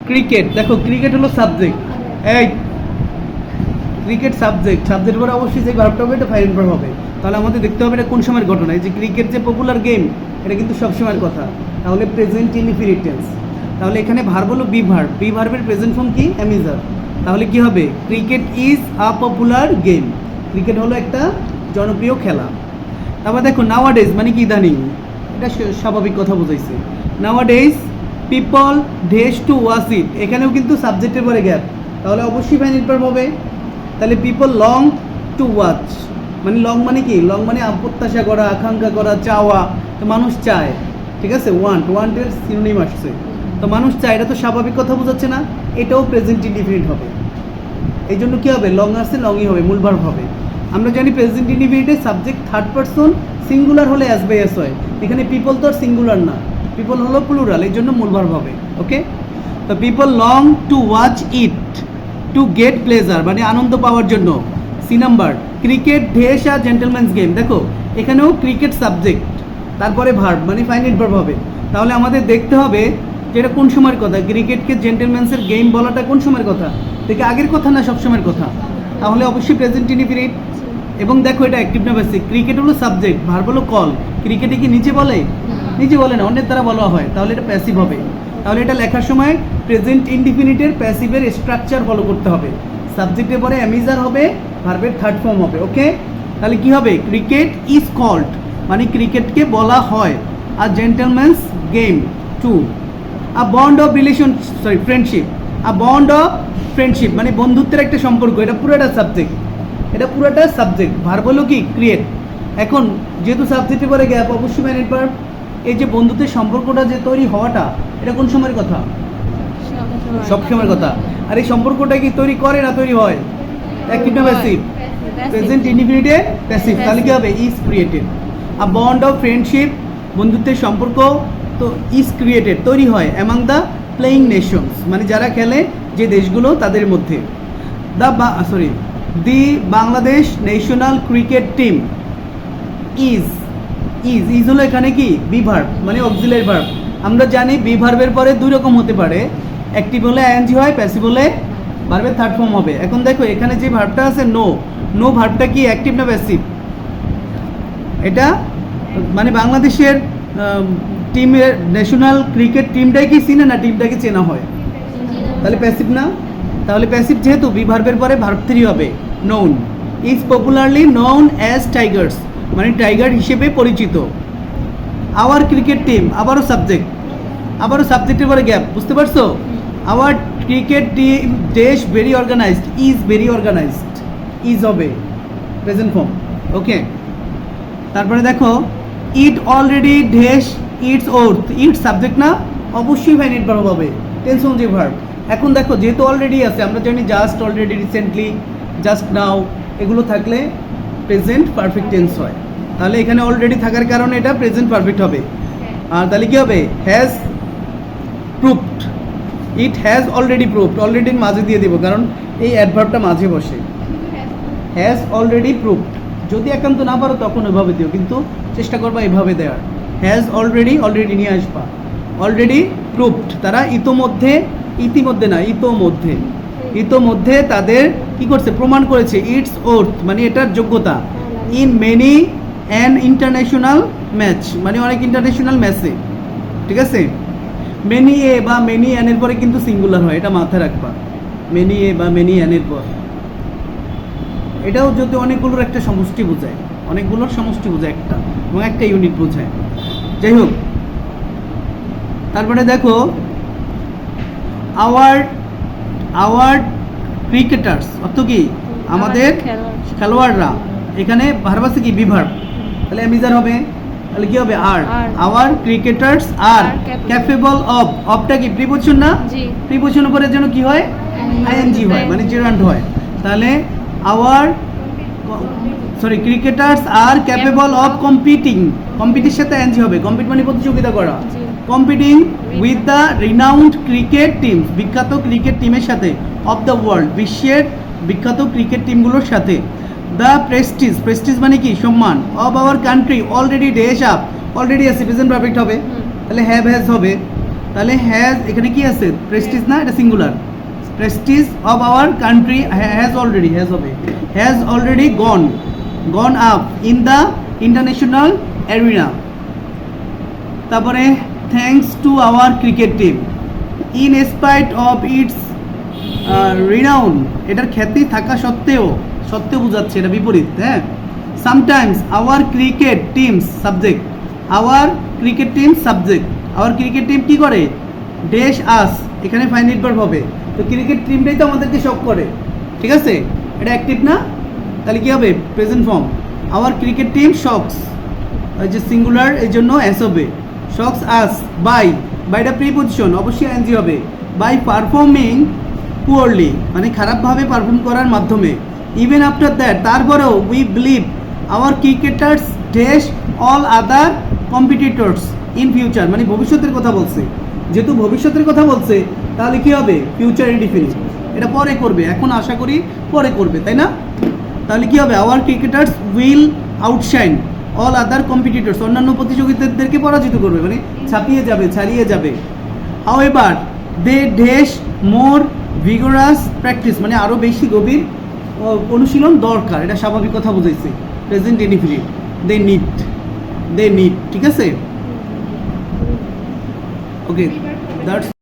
Cricket, দেখো cricket হলো subject. এই ক্রিকেট সাবজেক্ট পরে অবশ্যই যে ভার্বটা হবে এটা ফাইনাল ভার্ব হবে। তাহলে আমাদের দেখতে হবে এটা কোন সময়ের ঘটনা। এই যে ক্রিকেট যে পপুলার গেম, এটা কিন্তু সব সময়ের কথা। তাহলে প্রেজেন্ট ইনডিফিনিট টেন্স। তাহলে এখানে ভার্ব হলো বি ভার্বের প্রেজেন্ট ফর্ম কি? অ্যামিজার। তাহলে কি হবে? Cricket is a popular game. Cricket হলো একটা জনপ্রিয় খেলা। তারপর দেখো নাওয়াডেজ মানে কি? ইদানিং। এটা স্বাভাবিক কথা বোঝাইছে। Nowadays people days to watch it, এখানেও কিন্তু সাবজেক্টের পরে গ্যাপ, তাহলে অবশ্যই ফাইনাল ভার্ব হবে। তাহলে পিপল লং টু ওয়াচ, মানে লং মানে কি? লং মানে প্রত্যাশা করা, আকাঙ্ক্ষা করা, চাওয়া। তো মানুষ চায়, ঠিক আছে। ওয়ান্টের সিনোনিম আসছে, তো মানুষ চায়, এটা তো স্বাভাবিক কথা বোঝাচ্ছে না? এটাও প্রেজেন্ট ইনডিফিনিট হবে। এই জন্য কী হবে? লং আসছে, লংই হবে, মূল ভার্ব হবে। আমরা জানি প্রেজেন্ট ইনডিফিনিটের সাবজেক্ট থার্ড পারসন সিঙ্গুলার হলে অ্যাজ বাই অ্যাজ হয়। এখানে পিপল তো আর সিঙ্গুলার না, পিপল হলো প্লুরাল, এই জন্য মূল ভার্ব হবে। ওকে, তো people long to watch it to get pleasure, মানে আনন্দ পাওয়ার জন্য। C number, cricket days a gentleman's game. দেখো এখানেও ক্রিকেট সাবজেক্ট, তারপরে ভার্ব মানে ফাইনাইট ভার্ব হবে। তাহলে আমাদের দেখতে হবে যে এটা কোন সময়ের কথা। ক্রিকেটকে জেন্টলম্যানসের গেম বলাটা কোন সময়ের কথা? দেখে আগের কথা না সব সময়ের কথা? তাহলে অবশ্যই প্রেজেন্ট ইনডিফিনিট। এবং দেখো এটা অ্যাক্টিভ না প্যাসিভ। ক্রিকেট হলো সাবজেক্ট, ভার্ব হলো কল। ক্রিকেটে কি নিজে বলে? নিজে বলে না, অন্যের দ্বারা বলা হয়, তাহলে এটা প্যাসিভ হবে। তাহলে এটা লেখার সময় প্রেজেন্ট ইনডিফিনিটের প্যাসিভের স্ট্রাকচার ফলো করতে হবে। সাবজেক্টের পরে অ্যামিজার হবে, ভার্বের থার্ড ফর্ম হবে। ওকে, তাহলে কি হবে? ক্রিকেট ইজ কল্ড, মানে ক্রিকেটকে বলা হয় a gentleman's game to a bond of friendship. A bond of friendship মানে বন্ধুত্বের একটা সম্পর্ক। এটা পুরোটা সাবজেক্ট, ভার্ব হলো কি? ক্রিয়েট। এখন যেহেতু সাবজেক্টের পরে গ্যাপ, অবশ্যই ফাইনাইট ভার্ব। এই যে বন্ধুত্বের সম্পর্কটা যে তৈরি হওয়াটা, এটা কোন সময়ের কথা? সব সময়ের কথা। আর এই সম্পর্কটা কি তৈরি করে না তৈরি হয়? অ্যাক্টিভ না প্যাসিভ? Present ইনডিফিনিটে passive. তাহলে কি হবে? Is created. A bond of friendship, বন্ধুত্বের সম্পর্ক তো ইজ ক্রিয়েটেড, তৈরি হয় অ্যামাং দ্য প্লেয়িং নেশনস, মানে যারা খেলে যে দেশগুলো তাদের মধ্যে। The Bangladesh national cricket team is হলো এখানে কি? বি ভার্ব, মানে অক্সিলারি ভার্ব। আমরা জানি বি ভার্বের পরে দুই রকম হতে পারে, অ্যাক্টিভ হলে আইএনজি হয়, প্যাসিভ হলে ভার্বের থার্ড ফর্ম হবে। এখন দেখো এখানে যে ভার্বটা আছে নো ভার্বটা কি অ্যাক্টিভ না প্যাসিভ? এটা মানে বাংলাদেশের টিমের ন্যাশনাল ক্রিকেট টিমটাই কি চিনে না টিমটাকে চেনা হয়? তাহলে প্যাসিভ না? তাহলে প্যাসিভ যেহেতু বি ভার্বের পরে ভার্ব 3 হবে। Known is popularly known as Tigers, মানে টাইগার হিসেবে পরিচিত। আওয়ার ক্রিকেট টিম, আবারও সাবজেক্টের পরে গ্যাপ, বুঝতে পারছো? Our cricket team dash very organised, is very organised, is হবে প্রেজেন্ট ফর্ম। ওকে, তারপরে দেখো it already dash it's worth, it subject না? অবশ্যই ফাইনাইট ভার্ব হবে, টেন্স অনুযায়ী ভার্ব। এখন দেখো যেহেতু অলরেডি আছে, আমরা জানি just, already, recently, just now, এগুলো থাকলে প্রেজেন্ট পারফেক্ট টেন্স হয়। তাহলে এখানে অলরেডি থাকার কারণে এটা প্রেজেন্ট পারফেক্ট হবে। আর তাহলে কী হবে? Has proved, it has already proved, অলরেডির মাঝে দিয়ে দেবো, কারণ এই অ্যাডভার্বটা মাঝে বসে। হ্যাজ অলরেডি প্রুভড, যদি একান্ত না পারো তখন ওইভাবে দিও, কিন্তু চেষ্টা করবা এভাবে দেওয়ার। হ্যাজ অলরেডি নিয়ে আসবা। অলরেডি প্রুভড, তারা ইতোমধ্যে তাদের কি করছে? প্রমাণ করেছে। ইটস ওর্থ মানে এটার যোগ্যতা। In many an international match, মানে অনেক ইন্টারন্যাশনাল ম্যাচে, ঠিক আছে। মেনি এ বা মেনি অ্যানের পরে কিন্তু সিঙ্গুলার হয়, এটা মাথায় রাখবা। মেনি এ বা মেনি অ্যানের পর, এটাও যদি অনেকগুলোর একটা সমষ্টি বোঝায়, একটা এবং একটা ইউনিট বোঝায়। যাই হোক, তারপরে দেখো আওয়ার ক্রিকেটার্স, অর্থ কি? আমাদের খেলোয়াড়রা। এখানে ভার্ব আছে কি? বি ভার্ব, তাহলে অ্যামিজার হবে। তাহলে কি হবে? আর। Our cricketers are capable of, অফটা কি প্রিপোজিশন না? প্রিপোজিশন করে যেন কি হয়? আইএনজি হয়, মানে জেরান্ড হয়। তাহলে ক্রিকেটার্স আর ক্যাপেবল অফ কম্পিটির সাথে আইএনজি হবে। কম্পিট মানে প্রতিযোগিতা করা। Competing with the renowned cricket teams, বিখ্যাত ক্রিকেট টিমের সাথে। অফ দ্য ওয়ার্ল্ড, বিশ্বের বিখ্যাত ক্রিকেট টিমগুলোর সাথে। দ্য প্রেস্টিজ মানে কি? সম্মান। Of our country already dash up, already আছে, প্রেজেন্ট পারফেক্ট হবে, তাহলে হ্যাজ হবে। তাহলে হ্যাজ এখানে কি আছে প্রেস্টিজ না এটা singular prestige of our country has already gone up in the international arena তারপরে thanks to our cricket team in spite of its renown এটার খ্যাতি থাকা সত্ত্বেও বোঝাচ্ছে এটা বিপরীত হ্যাঁ সামটাইমস আওয়ার ক্রিকেট টিম কি করে ড্যাশ আস এখানে ফাইনাইট ভার্ব হবে তো ক্রিকেট টিমটাই তো আমাদেরকে শক করে ঠিক আছে এটা অ্যাক্টিভ না তাহলে কি হবে present form our cricket team shocks যে সিঙ্গুলার এই জন্য এস হবে শকস আস বাইটা প্রিপজিশন অবশ্যই এনজি হবে বাই পারফর্মিং পুয়ারলি মানে খারাপভাবে পারফর্ম করার মাধ্যমে ইভেন আফটার দ্যাট তারপরেও we believe our cricketers dash all other competitors in future মানে ভবিষ্যতের কথা বলছে যেহেতু ভবিষ্যতের কথা বলছে তাহলে কি হবে ফিউচার ইনডিফিনিট এটা পরে করবে এখন আশা করি পরে করবে তাই না তাহলে কি হবে our cricketers will outshine all other competitors অন্যান্য প্রতিযোগিতাদেরকে পরাজিত করবে মানে ছাড়িয়ে যাবে however they dash more vigorous practice মানে আরও বেশি গভীর অনুশীলন দরকার এটা স্বাভাবিক কথা বুঝাইছে প্রেজেন্ট ইনডিফিনিট দে নিড ঠিক আছে ওকে দ্যাটস